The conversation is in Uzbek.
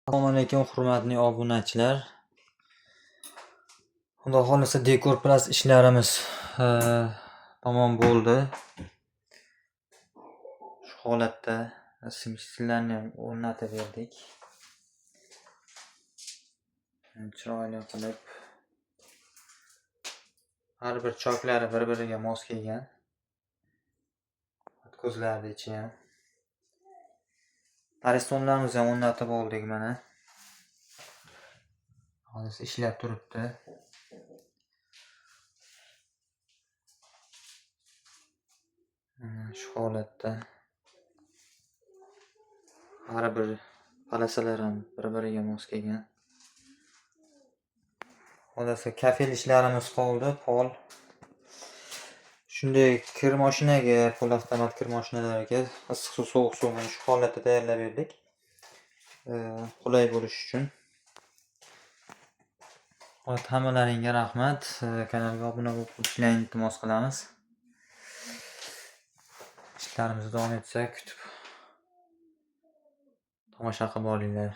Assalomu alaykum hurmatli obunachilar. Xudo xolisa dekor plus ishlarimiz tamom bo'ldi. Shu holatda simlarni ham o'rnatib berdik. Chiroyli qilib har bir choklari bir-biriga mos kelgan. Ko'zlarni ichi ham. Aristonlarimizni ham o'rnatib oldik mana. Hozir ishlab turibdi. Shu holatda har bir palasalar ham bir-biriga mos kelgan. Xolasa kafel ishlarimiz qoldi, pol. Shunday kir mashinaga, pol avtomat kir mashinalariga issiq suv, sovuq suv mana shu holatda tayyorlab berdik. Qulay bo'lish uchun. Hammalaringga rahmat. Kanalga obuna bo'lib qolishlarini iltimos qilamiz. Ishlarimiz davom etsa kutib tomosha qilib olinglar.